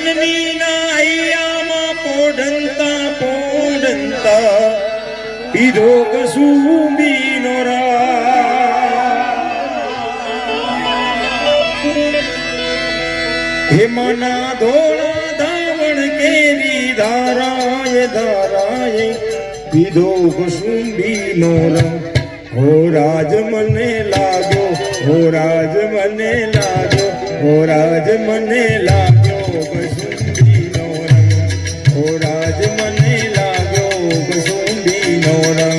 जननी नाइयामा पोडंता पोडंता पीधो कसुंबी Nora हेमना धोला धावण केरी धाराए धाराए पीधो कसुंबी Nora हो राज मने लागो हो राज मने लागो हो राज मने लागो कसुंबी नोरा हो राज मने लागो कसुंबी नोरा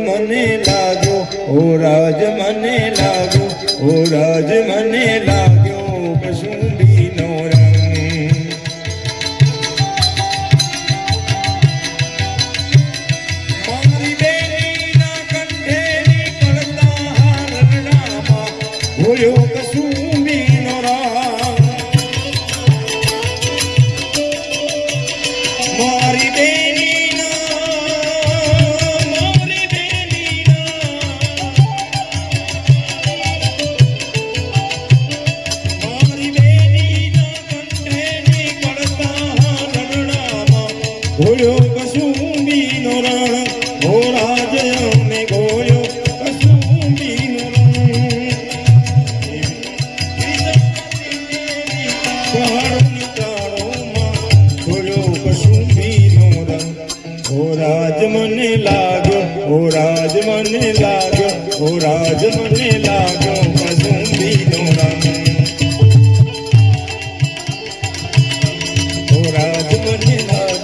मने लागो ओ राज मने लागो ओ राज मने लागो कसुंबी नोरा मारी बेनी ना कंठे निकलता रगड़ामा होयो कसुंबी नोरा मारी बेनी गोयो कसुंबी नोरा हो राज में गोयो कसुंबी नोरा पहाड़ों तारों मां गोयो कसुंबी नोरा हो राज मने लागो हो राज मने लागो हो राज मने लागो कसुंबी नोरा हो राज मने लागो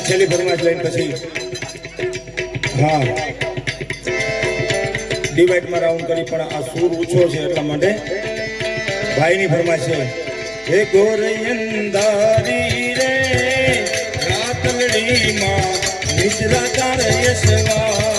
છેલ્લી ફરમાઈશ લઈને પછી હા ડિવાઇડમાં રાઉન્ડ કરી પણ આ સૂર ઊંચો છે એટલા માટે ભાઈની ફરમાઈશ છે હે ગોરયંદારી રે રાતલડી માં નિદ્રા તારે યશવા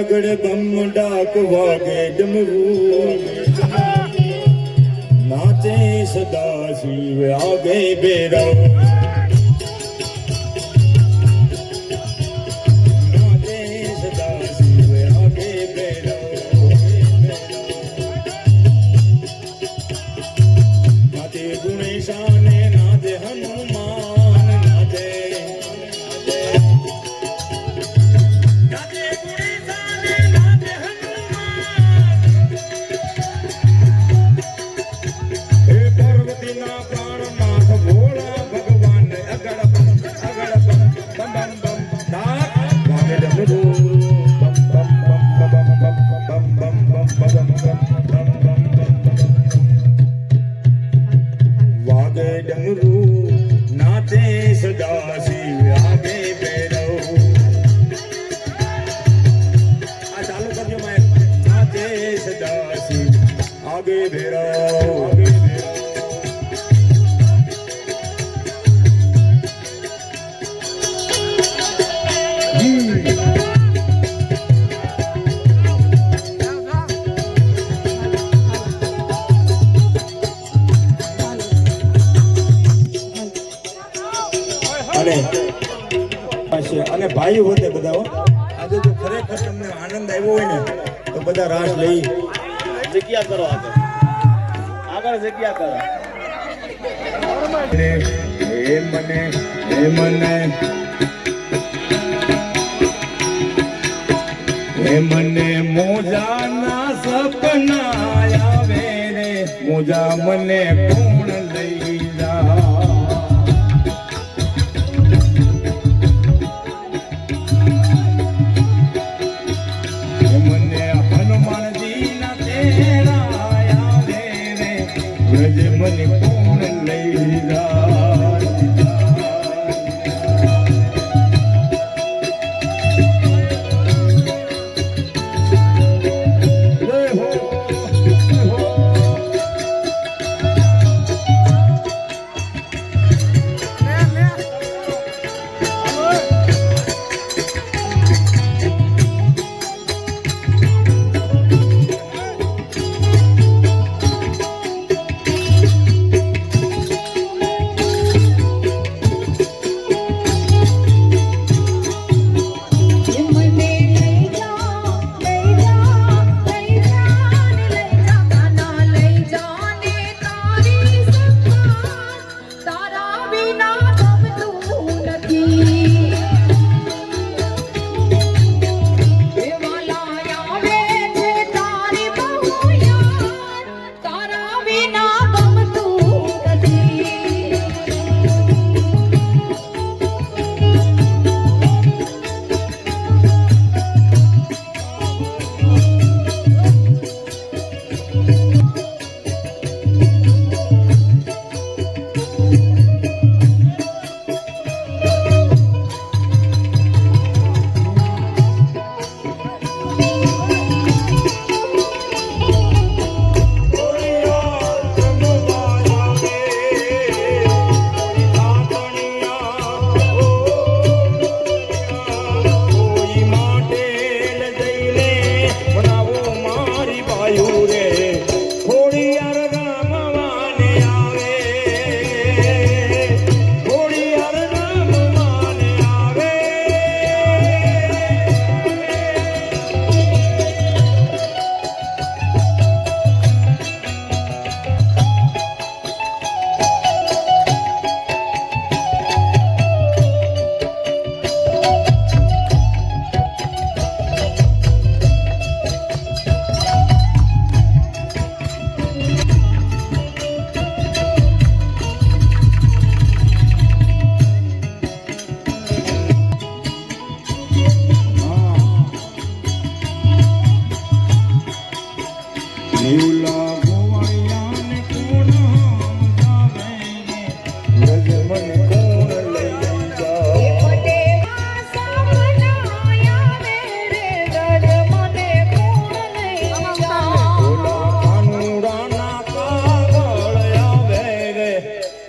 અગડ બમ ડાક વાગે ડમરૂ નાચે સદા શિવ આગે ભૈરવ નાચે સદા શિવ આગે ભૈરવ નાચે ગુણેશાન નાચે હનુમાન નાચે વાગે ડમરુ નાચે સદા શિવ આગે ભૈરવ આ ચાલુ કરજો માય નાચે સદા શિવ આગે ભૈરવ અને ભાઈ હોતે બધા આજે જો ખરેખર તમને આનંદ આવ્યો હોય ને તો બધા રાસ લઈ જગ્યા કરો આગળ જગ્યા કરો હે મને મોજાના સપના આવે રે મોજા મને કોણ લઈ જા મને કોણ લઈ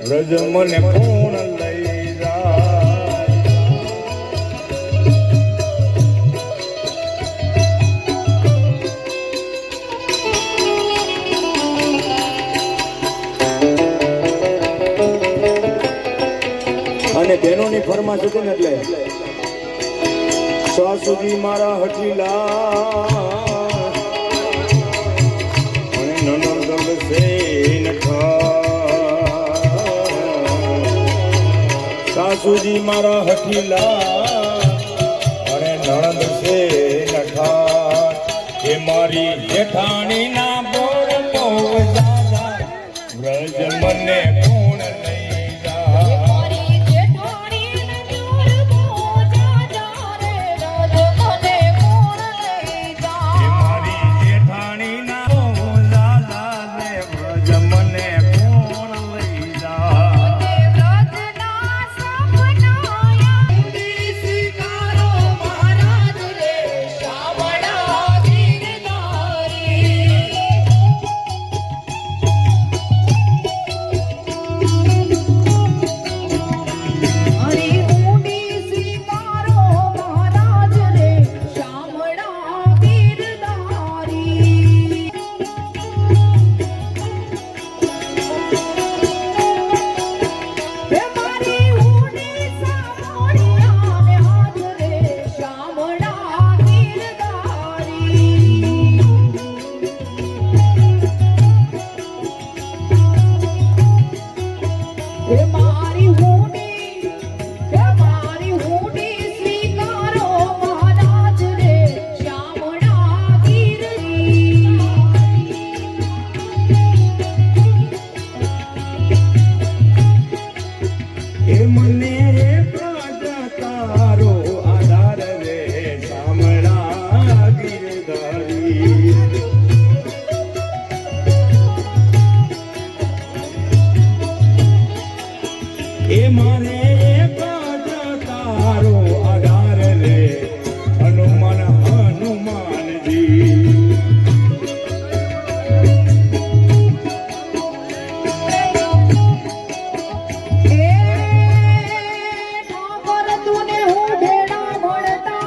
વ્રજ મને કોણ લઈ જાય અને બહેનોની ફરમાશ હતી ને એટલે સાસુજી મારા હઠીલા અને નનદ સે સાસુજી મારા હઠીલા અને નણંદ છે નઠા એ મારી જેઠાણી ના બોર બહુ દાદા વ્રજ મને કોણ લઈ જા મારી જેઠાણી ને દૂર બહુ જાજા રે રાજ મને કોણ લઈ જા એ મારી જેઠાણી ના બહુ દાદા ને વ્રજ મને કોણ લઈ જા તે વ્રજના સપનાયા ઉડી સ્વીકારો મહારાજ રે શામળા ગિરધારી અરે ઉડી સ્વીકારો મહારાજ રે શામળા ગિરધારી હે મારી ઉડી સામોડિયા ને હાથ રે શામળા ગિરધારી હે મારી હુંડી સ્વીકારો મહારાજ રે શામળા ગીરી એ મને તારો આધાર રે શામળા ગિરધારી એ મને તારો આધાર રે હનુમાનજી એ ઠાકોર તુને હું ભેળા ભણતા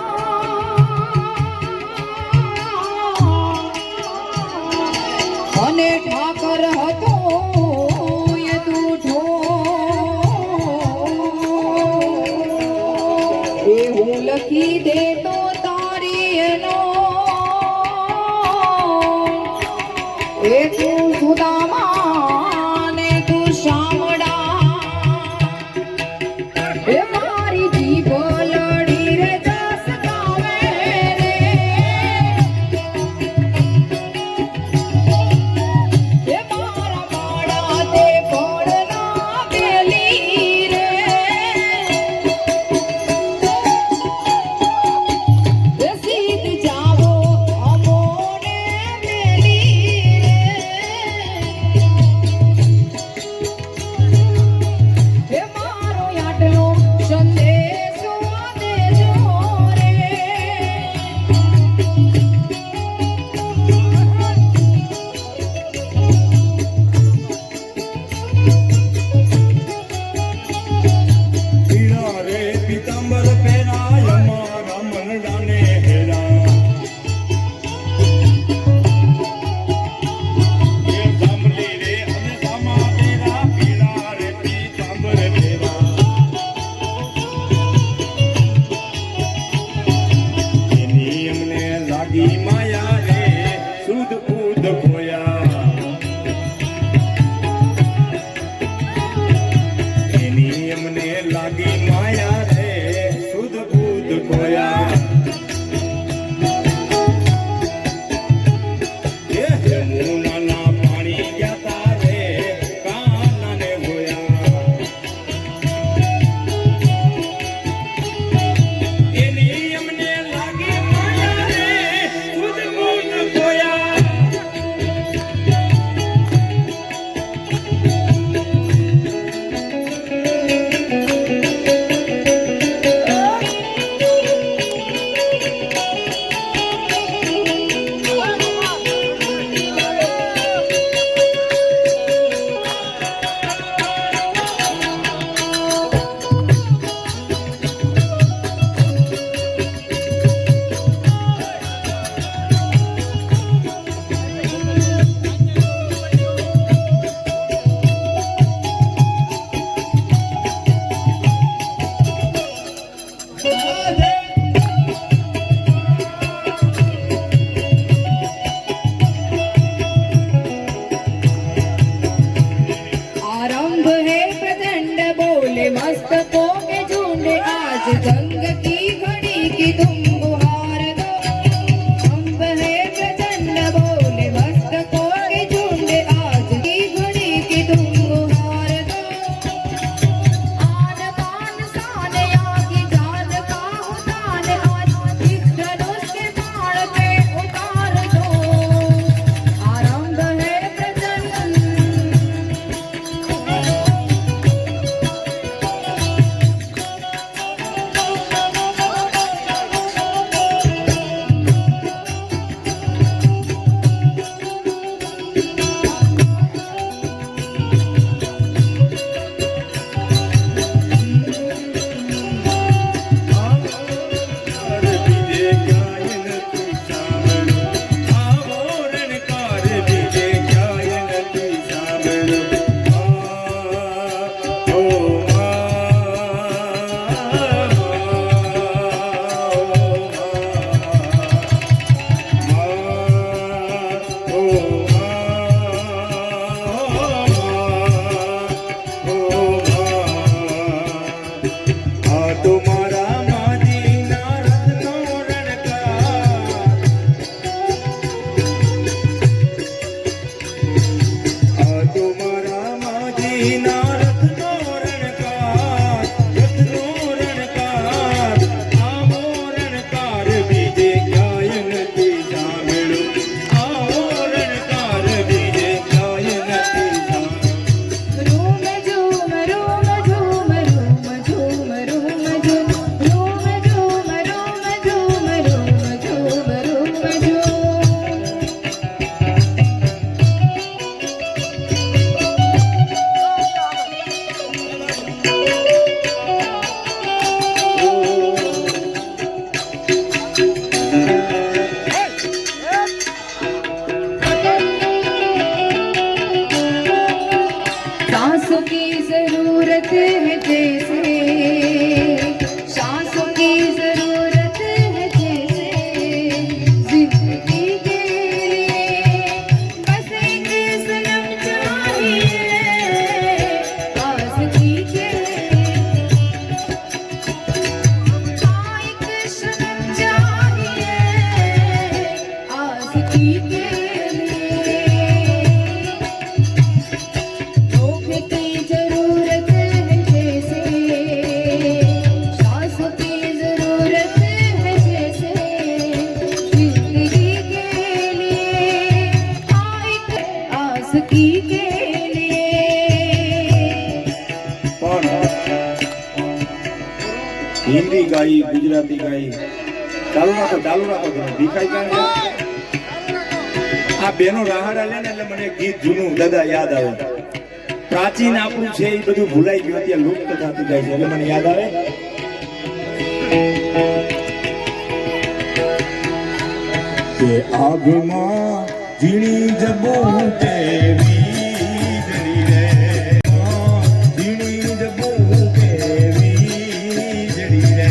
અને ઠાકર હતો એ તું ઠો એ હું લખી દેતો તારી એનો એ તું સુદામા ને તું શામળા એ મારી જીભ લડી રે જસ ગાવે રે એ મારા માળા તે ફળના બેલી રે એ સીધ જાવો અમોને મેલી રે એ મારો આટલો સંદેશો દેજો રે પીળા રે પીતાંબર પહેરાય મારા મનડાને હેરા એ સાંભળી રે અને સામા તેરા પીળા રે પીતાંબર પહેરા એની અમને લાગી માયા રે સુધ ઉદ ખોયા એની અમને લાગી માયા રે સુધ બુધ ખોયા એ યમુનાના પાણી ગયા તા રે કાનાને હોયા એની અમને લાગી માયા રે સુધ બુધ ખોયા प्रचंड बोले मस्तकों के झुंड आज जंग की घड़ी की तुम गुहार दो अम्ब है प्रचंड बोले मस्तकों के झुंड आज की घड़ी की तुम गुहार दो आन बान शान आगे जान का उतान आज इस धनुष के बाण पे उतार दो आरंभ है प्रचंड सांसों की जरूरत है जैसे सांसों की जरूरत है जैसे जिंदगी के लिए बस एक सनम चाहिए आज़ादी के हाँ एक सनम चाहिए आज़ादी के धोखे की जरूरत है जैसे सांसों की जरूरत है जैसे जिंदगी के लिए एक आज़ादी के लिए हिंदी गाई गुजराती गाई चालू રાખો તમે ભીખાઈ ક્યાં આ બેનો રાહડા લે ને એટલે મને ગીત જૂનું દાદા યાદ આવે પ્રાચીન આપણું છે એ બધું ભૂલાઈ ગયું અત્યારે લુપ્ત થતું જાય છે એટલે મને યાદ આવે કે આગમાં ઝીણી જબો કેવી જડી રે ઝીણી જબો કેવી જડી રે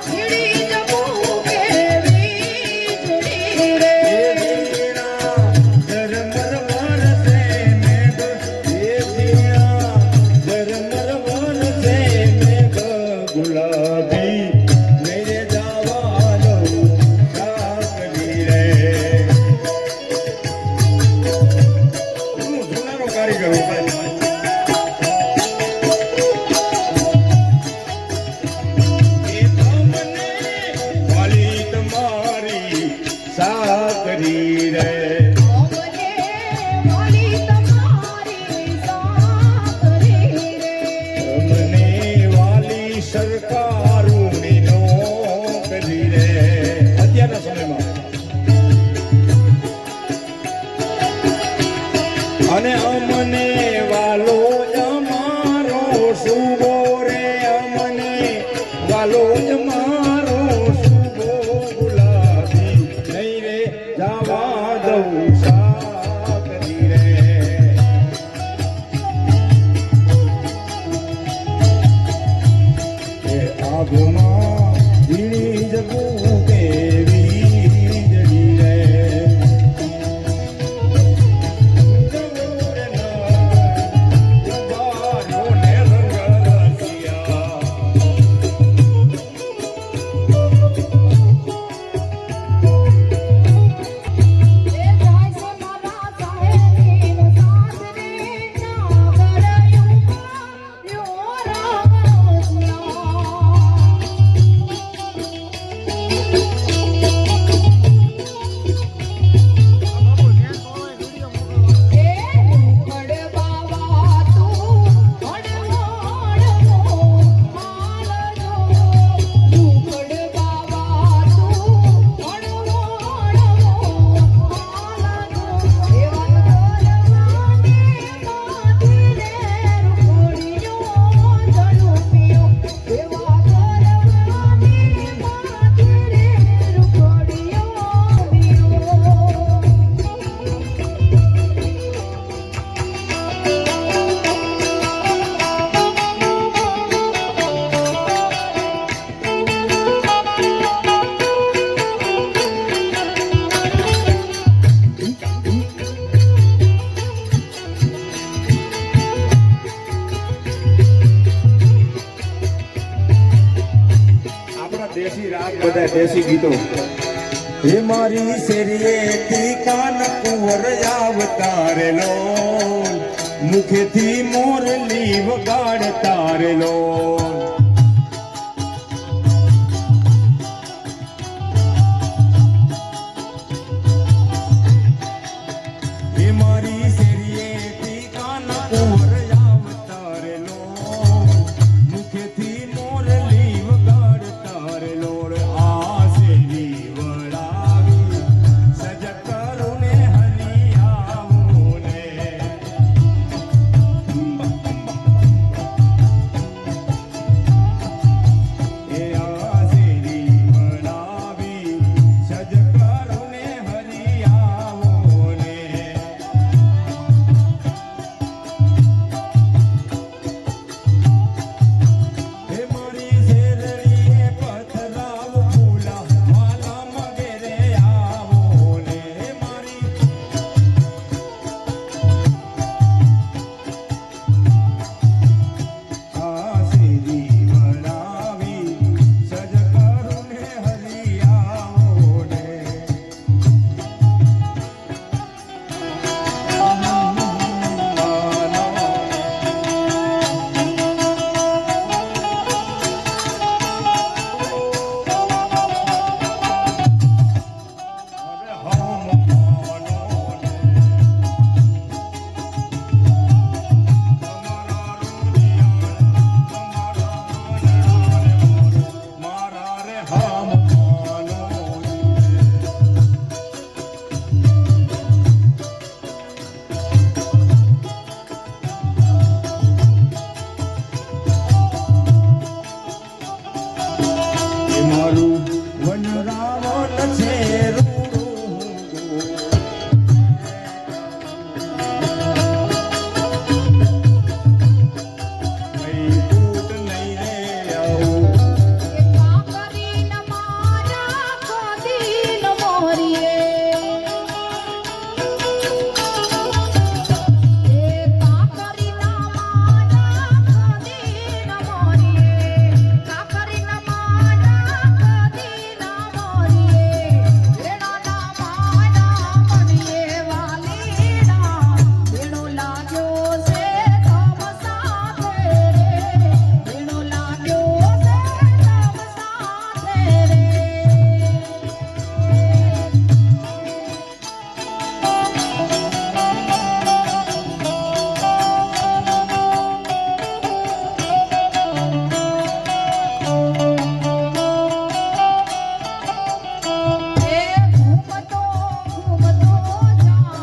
ઝીણી જબો કેવી જડી રે ગુલાબી મેરે જવાનો શાકની રે દેશી રાગ બધા દેશી ગીતો હે મારી શેરીએથી કાન કુંવર આવતારેલો મુખેથી મોરલી વગાડતારેલો હે મારી શેરીએથી કાન કુંવર આવતારેલો મુખેથી મોરલી વગાડતારેલો આ શેરી વળાવી સજ કરુને હરી આવું ને એ આ શેરી વળાવી સજ કરુને હરી આવું ને હે મારી શેરડીએ પથરાવ ફૂલા વાલા મગેરે આવો ને હે મારી આ શેરી વળાવી સજ કરુને હરી આવો ને મારા રે હમ મારું વન રાવણ છે કાકરી ન મારા ખોદી ન મોરીએ એ કાકરી ન મારા ખોદી ન મોરીએ કાકરી ન મારા ખોદી ન મોરીએ વેણો ના મારા મણીએ વાલીડા વેણો લાગ્યો છે તમ સાથે રે વેણો લાગ્યો છે તમ સાથે રે એ ઘૂમતો ઘૂમતો જાય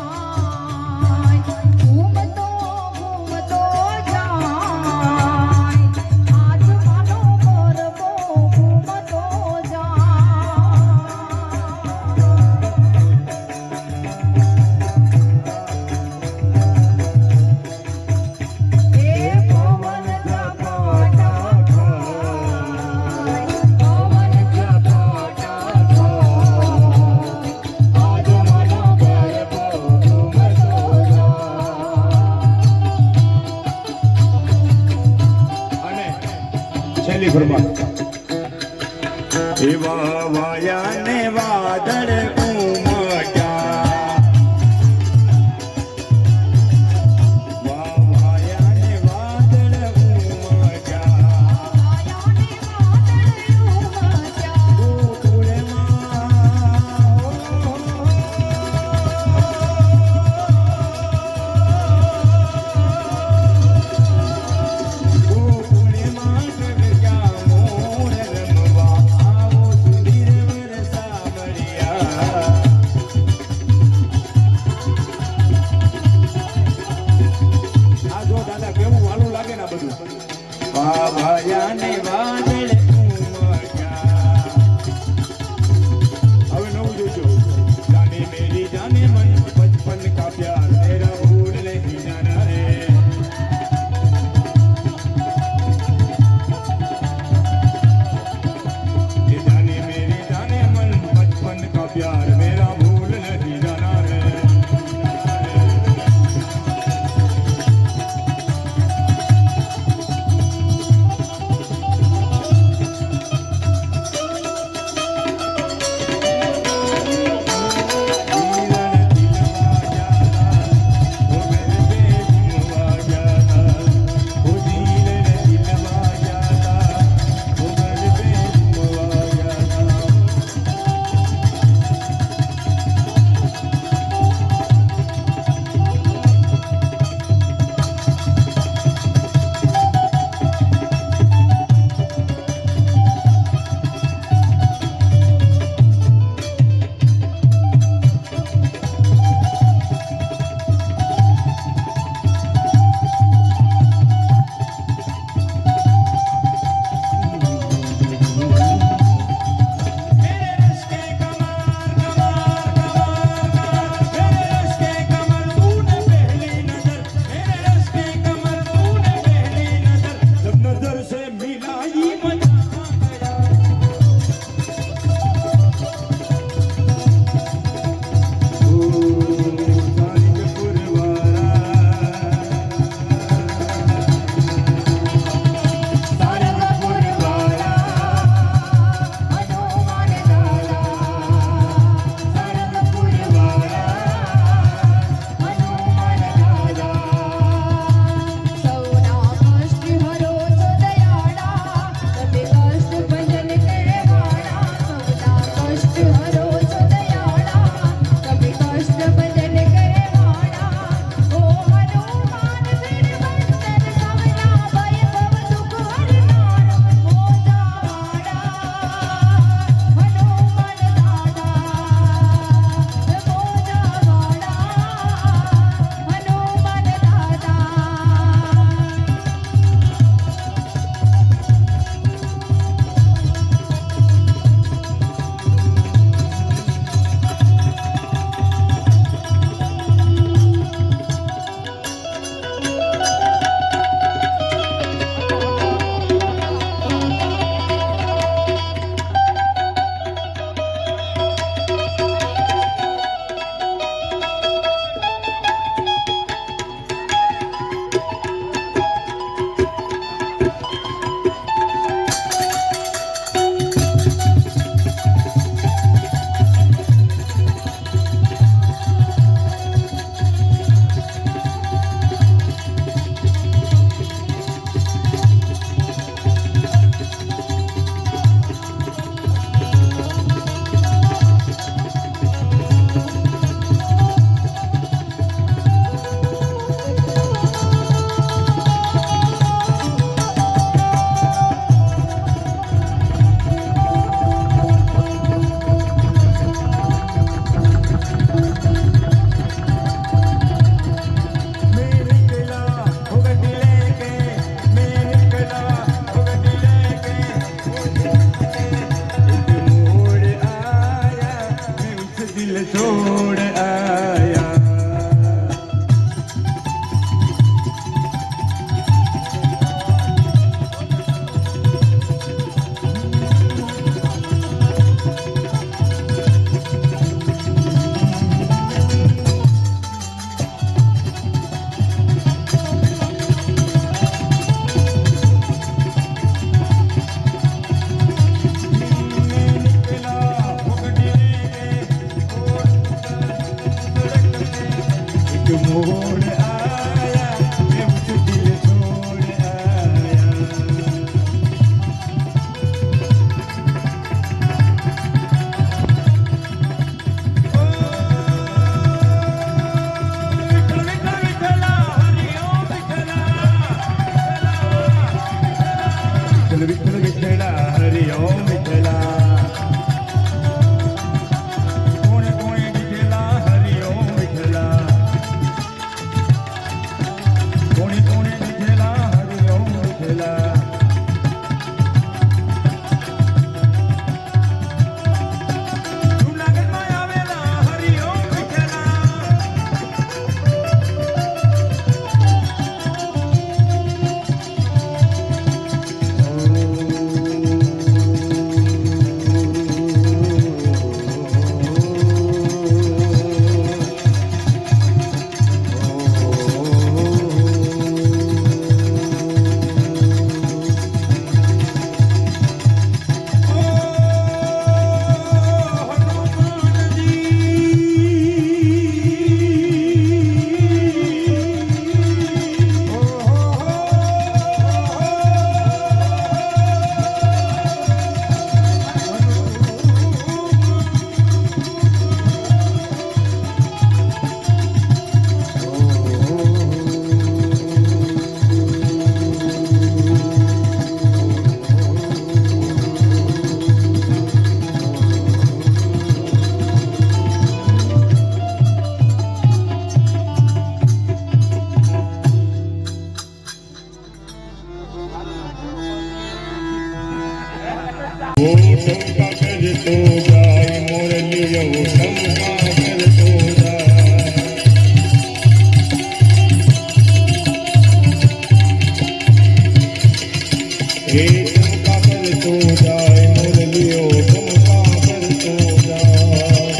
ઘૂમતો ઘૂમતો જાય આજ માનો ગરબો ઘૂમતો જાય એ પવન ઝપાટા ખાય પવન ઝપાટા ખાય આજ માનો ગરબો ઘૂમતો અને છેલ્લી ફરમાન એવા વાયા ને વાદળ ઉમટ્યા વાયા ને વાદળ ઉમટ્યા ગોકુળમાં ગગજા મોર રમવા આવો સુધીર વરસાવડિયા આ જો દાદા કેવું વાલું લાગે ને આ બધું વાયા ને વાદળ ઉમટ્યા હવે નવું જોજો જાને મેરી જાને મન બચપન કા પ્યાર તેરા ભૂલ નહીં જાના રે ये जाने मेरी जाने मन बचपन का प्यार मेरा भूल नहीं जाना रे બોલ વિઠ્ઠલ વિઠ્ઠલા હરિ ઓમ વિઠ્ઠલા કોણે કોણે દીધેલા હરિ ઓમ વિઠ્ઠલા કોણે કોણે દીધેલા હરિ ઓમ વિઠ્ઠલા જૂનાગઢમાં આવેલા હરિ ઓમ વિઠ્ઠલા वो शंका करतो जाय मोरलियो शंका करतो जाय हे शंका करतो जाय मोरलियो शंका करतो जाय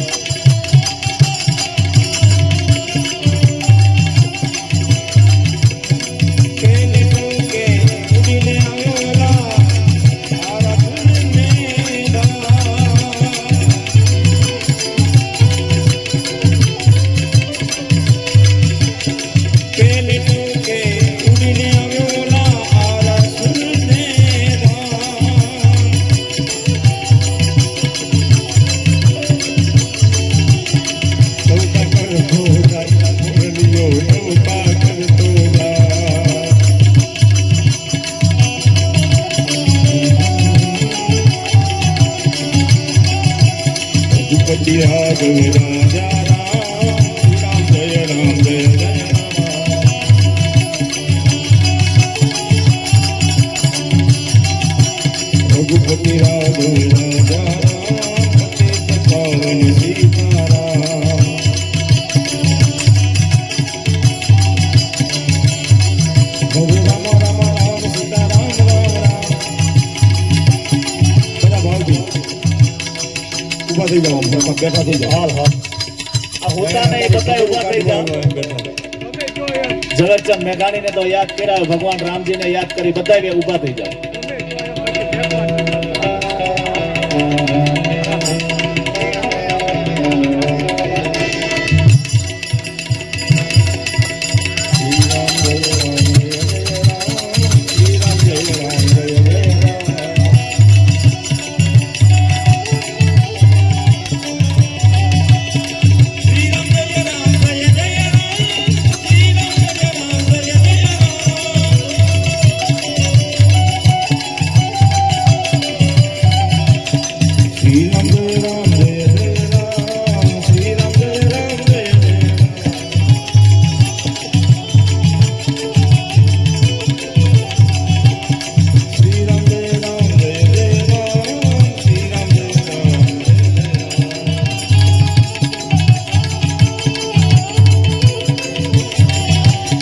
केने के उड़ीने आयोला राघव राजा राम जय राम जय जय राम रघुपति राघव राजा राम पतित पावन सीताराम प्रभु राम राम राम सीता राम राम राम बड़ा भावजी ઉભા થઈ જાઓ બેઠા થઈ જાઓ હાલ હાલ આ હોતા ને એ બધાય ઉભા થઈ જાઓ ઝવેરચંદ મેઘાણીને તો યાદ કર્યા ભગવાન રામજીને યાદ કરી બધાય ઉભા થઈ જાઓ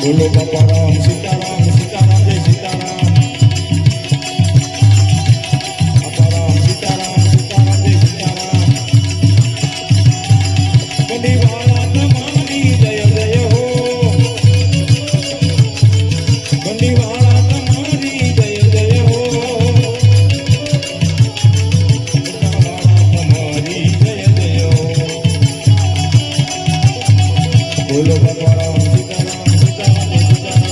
बोलो बाबा राम सीताराम सीताराम जय सीताराम बाबा राम सीताराम सीताराम जय सीताराम बंदीवाला तुम्हारी जय जय हो बंदीवाला तुम्हारी जय जय हो तुम्हारी जय जय हो बोलो बाबा राम सीताराम सीताराम जय सीताराम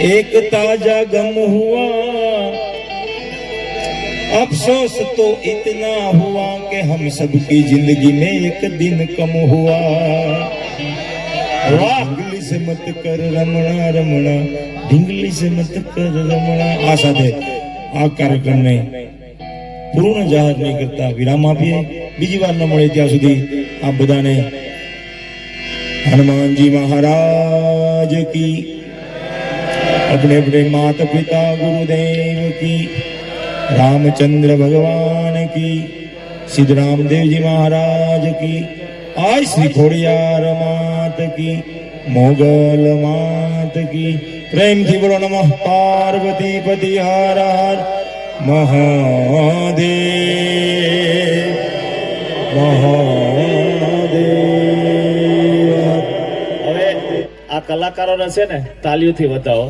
एक ताजा गम हुआ, अफसोस तो इतना हुआ कि हम सबकी जिंदगी में एक दिन कम हुआ। वाह, ढींगली से मत कर रमणा रमणा, ढींगली से मत कर रमणा। आ साथे आ कार्यक्रम ने पूर्ण जाहिर नहीं करता विराम आपीए। बीजी बार न મળે ત્યાં સુધી આપ બધાને हनुमान जी महाराज की, अपने अपने माता पिता गुरुदेव की, रामचंद्र भगवान की, सिद्ध रामदेव जी महाराज की, आज श्री खोड़ियार मात की, मोगल मात की। प्रेम थी बोलो नमः पार्वती पति हर हर महादेव महादेव। હવે આ કલાકારોને છે ને તાલીઓથી વધાવો।